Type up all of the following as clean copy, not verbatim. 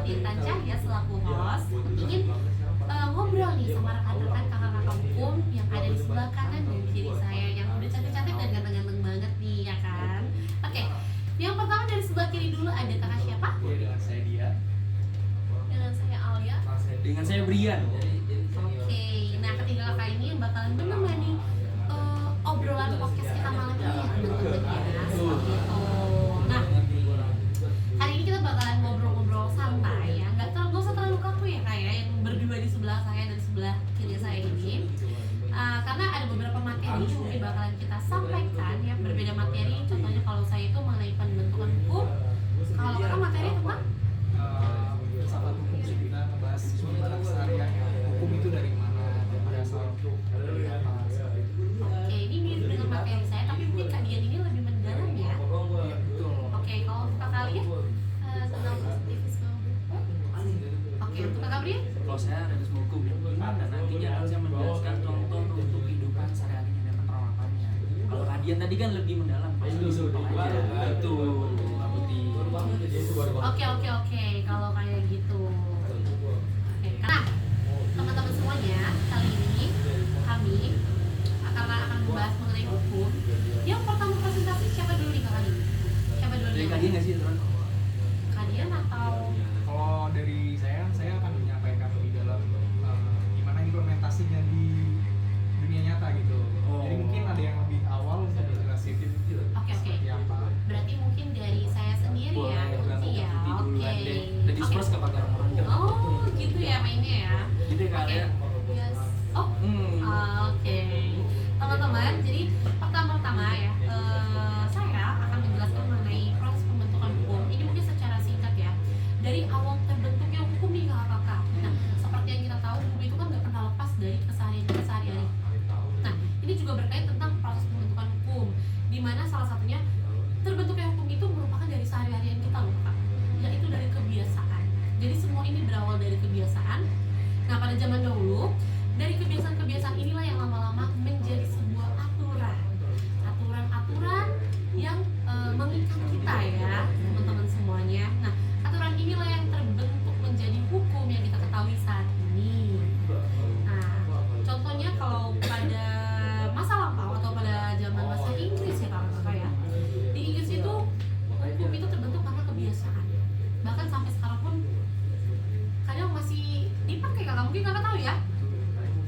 Intan Cahya selaku host ingin ngobrol nih sama rekan-rekan kakak-kakak hukum yang ada di sebelah kanan dan kiri saya yang udah cantik-cantik dan ganteng-ganteng banget nih ya kan. Oke, yang pertama dari sebelah kiri dulu ada kakak siapa? Dengan saya Dia. Dengan saya Alia. Dengan saya Brian. Oke, nah ketiga kakak ini yang bakalan menemani obrolan podcast kita malam ini ya teman-teman ya. Seperti itu. Nah, hari ini kita bakalan ngobrol-ngobrol santai ya, nggak usah terlalu kaku ya kayak yang berdua di sebelah saya dan sebelah kiri saya ini. Karena ada beberapa materi yang mungkin bakalan kita sampaikan ya, berbeda materi. Contohnya kalau saya itu mengenai pembentukan hukum, kalau kakak materi tentang Filsafat hukum sih, kita ngebahas gimana keseharian hukum itu dari mana dan berasal dari apa. Oke, ini mirip dengan materi saya, tapi mungkin kajian ini lebih mendalam ya. Oke, kalau untuk kakak lihat tentang positivisme hukum. Oke, untuk kakak Brian? Kalau saya realisme hukum dan nantinya akan saya menjelaskan contoh untuk kehidupan sehari-hari dan penerapannya. Kalau Radian tadi kan lebih mendalam, pasti simpel aja. Betul, Mbak Putih. Oke, kalau kayak gitu. Oke, nah teman-teman semuanya, kali ini kami karena akan membahas mengenai hukum. Yang pertama presentasi siapa dulu nih kakak? Siapa dulu Dari nih? Radian nggak sih, teman? Kalian atau Kalau dari saya akan menyampaikan lebih dalam gimana implementasinya di dunia nyata gitu. Jadi mungkin ada yang lebih awal untuk menjelaskan Oke. seperti apa. Berarti mungkin dari saya sendiri ya, Putih ya. Oke. Udah disperse ke pagar orang. Oh, gitu ya mainnya ya. Gitu ya kali ya. Yes. Oh. Oke. Teman-teman, jadi pertama-tama ya, saya akan menjelaskan mengenai proses pembentukan hukum. Ini mungkin secara singkat ya. Dari awal terbentuknya hukum nih kakak-kakak. Nah, seperti yang kita tahu, hukum itu kan nggak pernah lepas dari keseharian kita sehari-hari. Nah, ini juga berkait tentang proses pembentukan hukum, di mana salah satunya terbentuknya hukum itu merupakan dari sehari-harian kita loh kak, yaitu dari kebiasaan. Jadi semua ini berawal dari kebiasaan. Nah, pada zaman dahulu, dari kebiasaan-kebiasaan inilah yang lama-lama menjadi sebuah aturan-aturan yang mengikat kita ya teman-teman semuanya. Nah, aturan inilah yang terbentuk menjadi hukum yang kita ketahui saat ini. Nah, contohnya kalau pada masa lampau atau pada zaman bahasa Inggris ya kakak-kakak ya, di Inggris itu hukum itu terbentuk karena kebiasaan. Bahkan sampai sekarang pun kadang masih dipakai kakak, mungkin kakak tahu ya.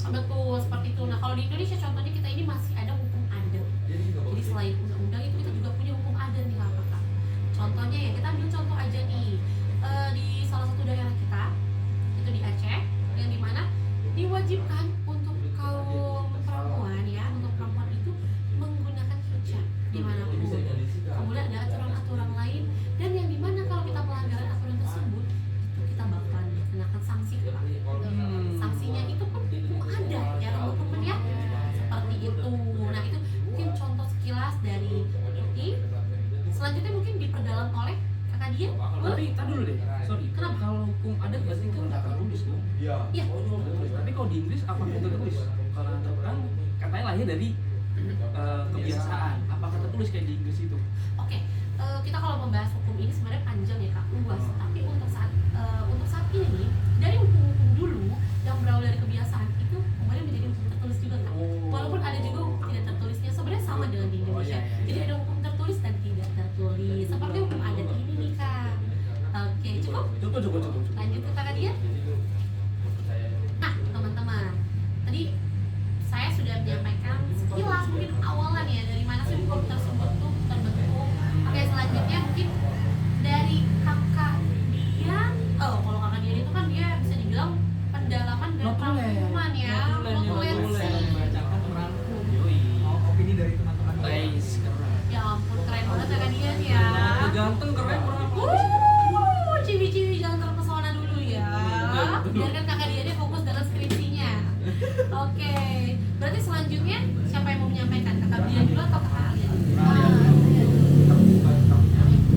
Betul, seperti itu. Nah, kalau di Indonesia contohnya kita ini masih ada hukum adat. Jadi selain undang-undang itu kita juga punya hukum adat nih kakak. Contohnya ya, kita ambil contoh aja nih, di salah satu daerah kita, itu di Aceh, yang dimana diwajibkan untuk kaum perempuan ya, untuk perempuan itu menggunakan hijab dimanapun. Kemudian ada aturan-aturan lain, dan yang dimana kalau kita melanggar aturan tersebut, itu kita bakalan dikenakan sanksi Kak. Sanksinya itu pun hukum adat ya teman-teman ya, seperti itu. Nah, itu mungkin contoh sekilas dari ini. Selanjutnya mungkin diperdalam oleh kakak dia. Tapi tak dulu deh. Sorry. Kenapa? Kalau hukum adat berarti kan nggak tertulis dong. Iya. Tapi kalau di Inggris apa tertulis? Kalau kan katanya lahir dari kebiasaan. Apakah tertulis kayak di Inggris itu? Oke, kita kalau membahas hukum ini sebenarnya panjang ya kak, luas. Tapi untuk saat ini dari hukum-hukum dulu yang berawal dari kebiasaan itu kemudian menjadi hukum tertulis juga kak. Walaupun ada juga hukum tidak tertulisnya, sebenarnya sama dengan di Indonesia. Jadi ada hukum tertulis dan tidak tertulis. Seperti hukum adat ini nih kak. Oke, cukup? Cukup. Lanjut ke kakak dia. Nah, teman-teman, tadi saya sudah menyampaikan sekilas mungkin awalan ya dari mana sih hukum tersebut tuh terbentuk. Oke, selanjutnya mungkin dari kakak dia. Oh, kalau kakak dia itu kan dia bisa dibilang pendalaman dan rangkuman ya, notulensi. Membacakan merangkum. Opini dari teman-teman. Keren. Ya ampun, keren banget kakak dia nih ya. Ganteng, keren, merangkum. Ciwi-ciwi jangan terpesona dulu ya. Biarkan kakak dia fokus dengan skripsinya. Oke, berarti selanjutnya siapa yang mau menyampaikan? Kakak dia dulu atau kakak Alia?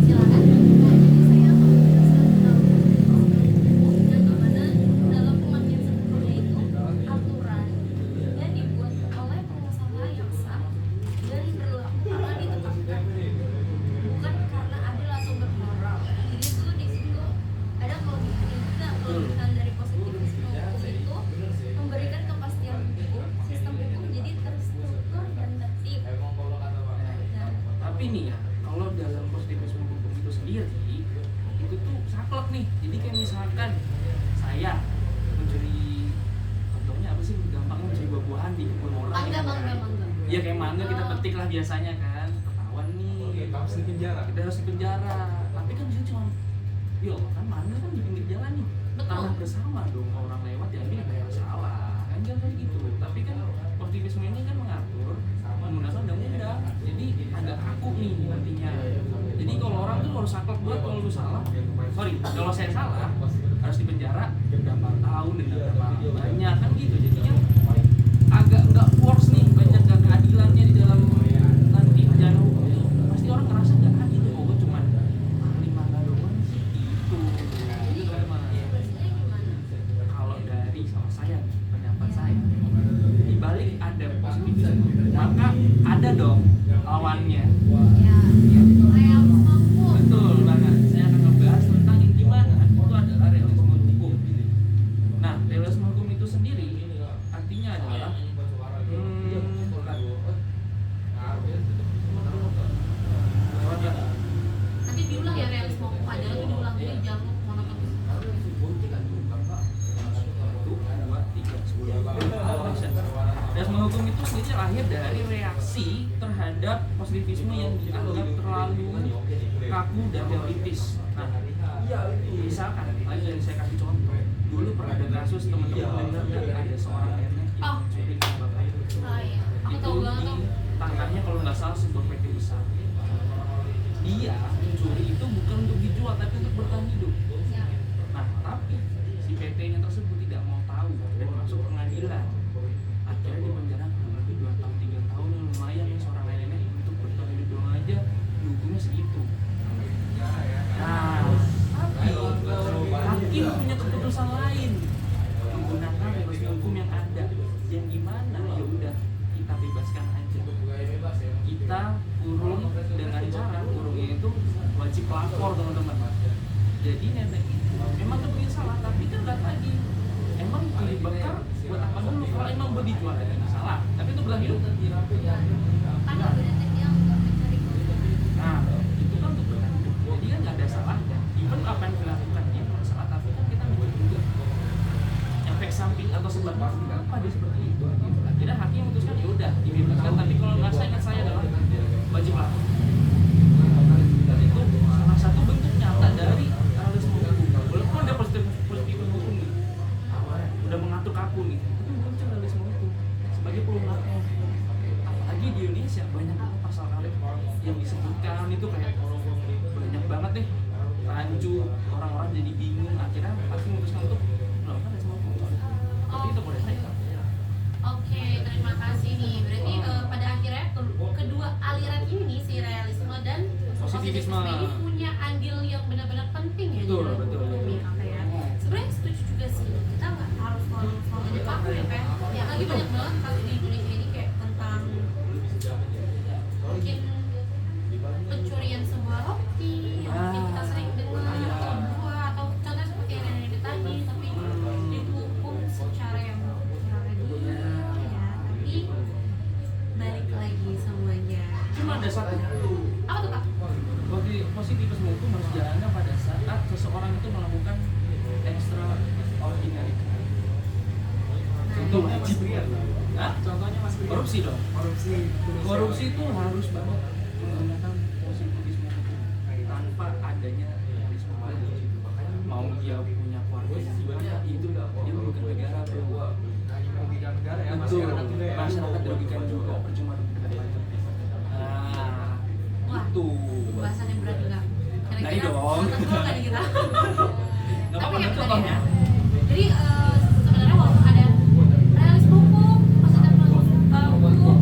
Silakan. Saya akan menjelaskan tentang dan gimana dalam pemanggilan sebetulnya itu aturan yang dibuat oleh pengusaha yang sah dan berlaku karena ditetapkan, bukan karena adil atau bermoral. dalam positivisme hukum itu sendiri itu tuh saklek nih. Jadi kayak misalkan saya mencuri, contohnya apa sih gampangnya, mencuri buah-buahan di kebun orang. Mangga. Ya kayak mangga kita petik lah biasanya kan, ketahuan nih harus di penjara. kita harus di penjara. Tapi kan bisa cuma ya Allah kan mangga kan di pinggir jalan nih, Betul. tanah bersama dong, orang lewat ya ini nggak masalah kan, jangan kayak gitu. Tapi kan positivisme ini kan mengatur menggunakan undang-undang, jadi agak kaku nih nantinya. Jadi kalau orang tuh harus saklek buat kalau lu salah, kalau saya salah harus di penjara berapa tahun dan berapa banyak kan gitu. Jadinya agak nggak works nih, banyak nggak keadilannya di dalam nanti perjalanan hukum itu. Pasti orang ngerasa nggak adil, oh gue cuma lima doang sih gitu. Itu teman-teman. Biasanya gimana? Kalau dari sama saya, pendapat saya, di balik ada positivisme, maka ada dong lawannya. Ya, realisme hukum. Betul banget. Saya akan membahas tentang yang gimana itu adalah realisme hukum. Nah, realisme hukum itu sendiri artinya adalah Nanti diulang ya realisme hukum adalah itu diulang jadi jangan monoton. Realisme hukum itu sendiri lahir dari reaksi terhadap positivisme yang dianggap terlalu kaku dan teoritis. Nah, misalkan, lagi dari saya kasih contoh, dulu pernah ada kasus teman-teman dengar nggak ada seorang nenek yang mencuri bapak. Oh iya, aku tahu banget tuh. Tangannya kalau nggak salah sebuah PT besar. Dia mencuri itu bukan untuk dijual tapi untuk bertahan hidup. Ya. Nah, tapi si PT-nya tersebut tidak mau tahu dan masuk pengadilan. Akhirnya di penjara kurang lebih 2 tahun 3 tahun, yang lumayan ya seorang nenek untuk bertahan hidup doang aja dihukumnya segitu. Nah, tapi hakim punya keputusan lain menggunakan realisme hukum yang ada, yang gimana ya udah kita bebaskan aja, kita kurung dengan cara kurungnya itu wajib lapor teman-teman. Jadi nenek itu memang terbukti salah, tapi kan nggak tadi emang dibakar buat apa dulu, kalau emang buat dijual lagi salah, tapi itu bertahan hidup. Kan nggak beda teknik yang nggak mencari keuntungan. Nah, itu kan untuk bertahan hidup, jadi kan nggak ada salahnya. Even apa yang dilakukan dia nggak salah, tapi kan kita mencuri juga efek samping atau sebabnya kenapa dia seperti itu. Akhirnya hakim memutuskan ya udah dibebaskan, tapi kalau nggak saya ingat saya adalah wajib lapor. Dan itu salah satu bentuk nyata dari realisme hukum. Walaupun ada positif hukum nih, udah mengatur kaku nih, itu muncul realisme hukum sebagai pelengkap. Apalagi di Indonesia banyak pasal karet yang disebutkan itu kayak banyak banget deh, rancu, orang-orang jadi bingung. Akhirnya hakim memutuskan untuk melakukan realisme hukum. Tapi itu boleh saya. Oke, terima kasih nih. Berarti pada akhirnya kedua aliran ini si realisme dan Positivisme. ini punya andil yang benar-benar penting ya Betul, di dalam betul. hukum ya, Kak, ya. Sebenarnya setuju juga sih. Kita nggak harus selalu kaku ya, Pak. Ya lagi banyak banget kasus di Indonesia ini kayak tentang mungkin pencurian sebuah roti yang mungkin kita sering dengar atau buah atau contohnya seperti yang ada tadi, tapi dihukum secara yang kurang adil ya. Tapi balik lagi semuanya. Cuma ada satu, Apa tuh, Kak? positivisme itu harus jalannya pada saat seseorang itu melakukan extraordinary crime. Itu wajib. Hah? Contohnya Mas Pri. Korupsi dong. Korupsi itu harus banget menggunakan positivisme hukum tanpa adanya realisme hukum. Mau dia punya keluarga yang gimana, itu dia merugikan negara, bro. Merugikan negara ya, Betul, masyarakat juga ya. masyarakat dirugikan juga, percuma rugikan pajak. Nah, Wah, itu. Bahasannya berat juga. Dari dong. Betul kan kita? Nggak Tapi apa-apa, ya betul benar ya. ya. Jadi sebenarnya walaupun ada realisme hukum, positifisme hukum,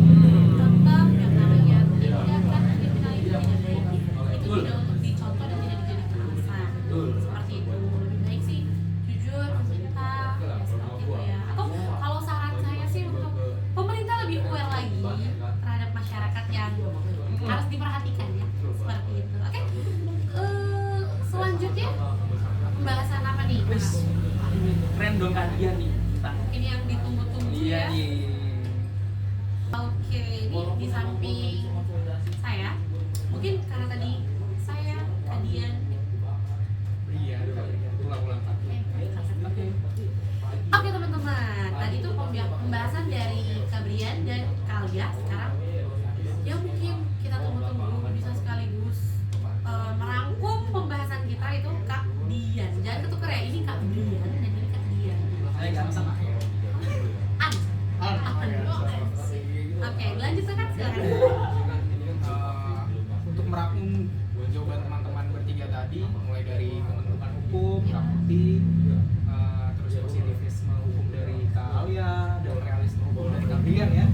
tetap yang namanya tindakan kriminalitas tidak baik itu Betul. tidak untuk dicontoh dan tidak dijadikan alasan. Betul. Seperti itu. Lebih baik sih jujur meminta ya seperti itu ya. Atau kalau saran saya sih untuk pemerintah lebih aware lagi terhadap masyarakat yang harus diperhatikan ya seperti itu. Oke. Selanjutnya pembahasan apa nih? Wis, ini keren dong kalian nih. Nah, Ini yang ditunggu-tunggu iya ya. nih. Oke, ini di samping saya mungkin karena tadi tadi, mulai dari pembentukan hukum, Kapolri, terus positivisme hukum dari Kak Alia, dan realisme hukum dari Kak Brian ya.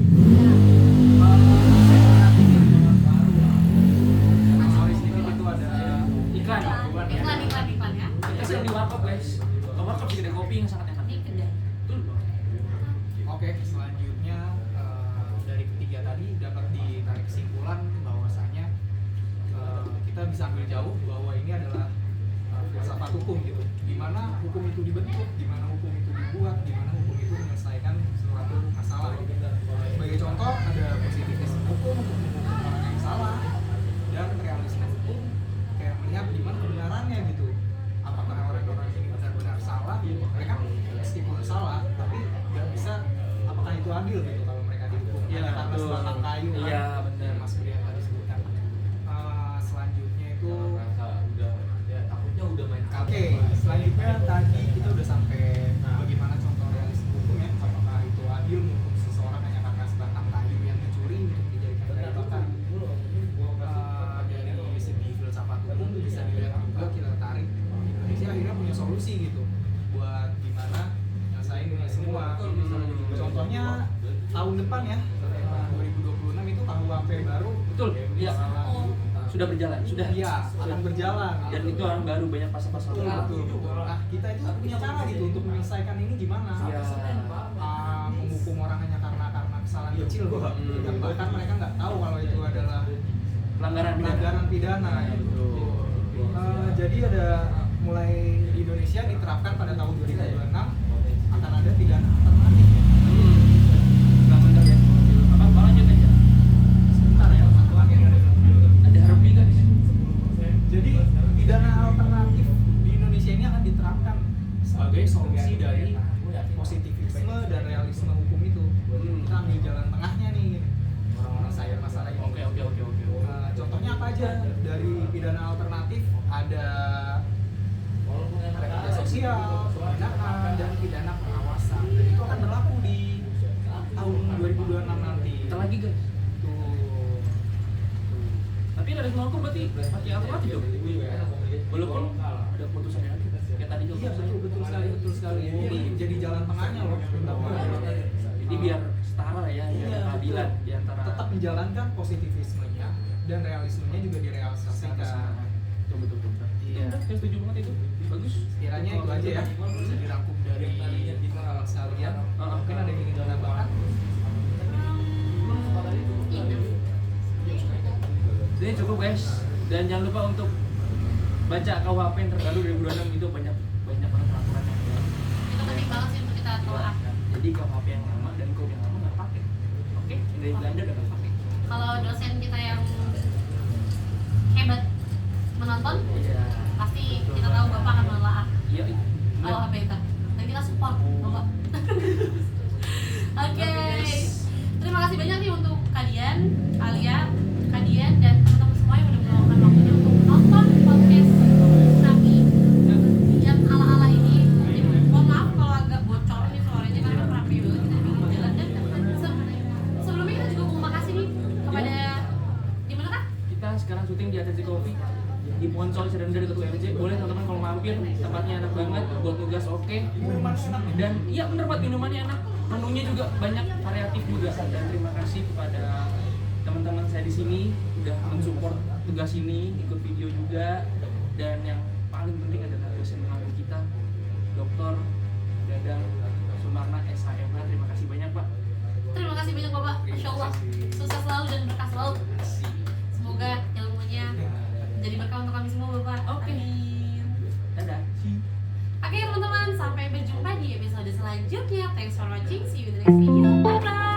Sorry sedikit itu ada Iklan. Iklan ya. Kita sering di warkop guys. Ke warkop sih kedai kopi yang sangat enak. Di kedai. Betul. Oke, selanjutnya dari ketiga tadi dapat ditarik kesimpulan bahwasanya kita bisa ambil jauh bahwa ini adalah filsafat hukum gitu. Gimana hukum itu dibentuk, gimana hukum itu dibuat, gimana hukum itu menyelesaikan suatu masalah. Sebagai contoh ada positivisme hukum untuk menghukum orang yang salah, dan realisme hukum kayak melihat gimana kebenarannya gitu. Apakah orang-orang ini benar-benar salah? Mereka meskipun salah, tapi nggak bisa. Apakah itu adil gitu kalau mereka dihukum hanya karena betul. sebatang kayu kan? Iya, benar. Mas Brian tadi sebutkan. Selanjutnya itu Oke, selanjutnya tadi kita udah sampai bagaimana contoh realisme hukumnya. Apakah itu adil menghukum seseorang hanya karena sebatang kayu yang dicuri untuk dijadikan kayu bakar? Dari segi filsafat hukum bisa dilihat juga, kita tarik Indonesia akhirnya punya solusi gitu buat gimana nyelesain ini semua. Contohnya tahun depan ya, 2026 itu KUHP baru. Betul. Iya. Oh. Sudah berjalan, sudah. Iya, akan berjalan. Dan itu orang baru banyak pasal-pasal Betul, baru. betul. Nah, kita itu punya cara gitu untuk menyelesaikan ini gimana? Iya. Menghukum orang hanya karena kesalahan kecil, dan bahkan mereka nggak tahu kalau itu adalah pelanggaran pidana. Gitu. Jadi ada mulai di Indonesia diterapkan pada tahun 2026 akan ada pidana alternatif. Nggak benar ya. Apa lanjut aja? Sebentar ya, satuan ini ada. Ada Harvey guys. Jadi pidana alternatif di Indonesia ini akan diterapkan sebagai solusi dari positivisme dan realisme hukum itu. Kita ambil jalan tengahnya nih, orang-orang saya masalah ini. Oke. Contohnya apa aja dari pidana alternatif? Ada kerja sosial, pembinaan, dan pidana pengawasan. Dan itu akan berlaku di tahun 2026 nanti. Kita lagi guys. Tuh. Tapi ada semua hukum berarti pakai alternatif dong. Walaupun ada putusannya lagi. Kayak tadi juga. Iya betul sekali. Jadi jalan tengahnya loh. Jadi biar setara ya, biar ada keadilan di antara. Tetap menjalankan positivismenya dan realismenya juga direalisasikan. Betul. Iya. Saya setuju banget itu. Bagus. Kiranya itu aja ya, bisa dirangkum dari sekalian. Mungkin ada yang ingin menambahkan. Jadi cukup guys. Dan jangan lupa untuk baca KUHP yang terbaru 2026 itu banyak peraturan yang baru. Itu penting banget sih untuk kita telah. Jadi KUHP yang lama dan kode yang lama nggak pakai. Oke, yang dari Belanda udah nggak pakai. Kalau dosen kita yang hebat menonton, Iya. pasti kita tahu Bapak akan menelaah Iya. kalau HP kita. Dan kita support Bapak. Oke. Terima kasih banyak nih untuk kalian, Alia, Kadian, dan teman-teman semua yang udah meluangkan waktunya untuk nonton podcast kami yang ala-ala ini. Jadi, mohon maaf kalau agak bocor nih suaranya karena rapi banget kita di jalan. Dan sebelumnya kita juga mau makasih nih kepada di mana Kak? Kita sekarang syuting di Atensi Coffee di Poncol Sedang dari Ketua MJ. Boleh teman-teman kalau mampir, tempatnya enak banget buat tugas oke. Minuman enak nih. Dan iya bener buat minumannya enak, menunya juga banyak, variatif juga. Dan terima kasih kepada teman-teman saya di sini udah mensupport tugas ini, ikut video juga. Dan yang paling penting adalah dosen pengampu kita, Dr. Dadang Sumarna SHMH. Terima kasih banyak Pak. Terima kasih banyak Bapak. Masya Allah, sukses selalu dan berkah selalu. Semoga ilmunya jadi berkah untuk kami semua Bapak. Oke. Amin. Dadah. Oke teman-teman, sampai berjumpa di episode selanjutnya. Thanks for watching, see you in the next video. Bye bye.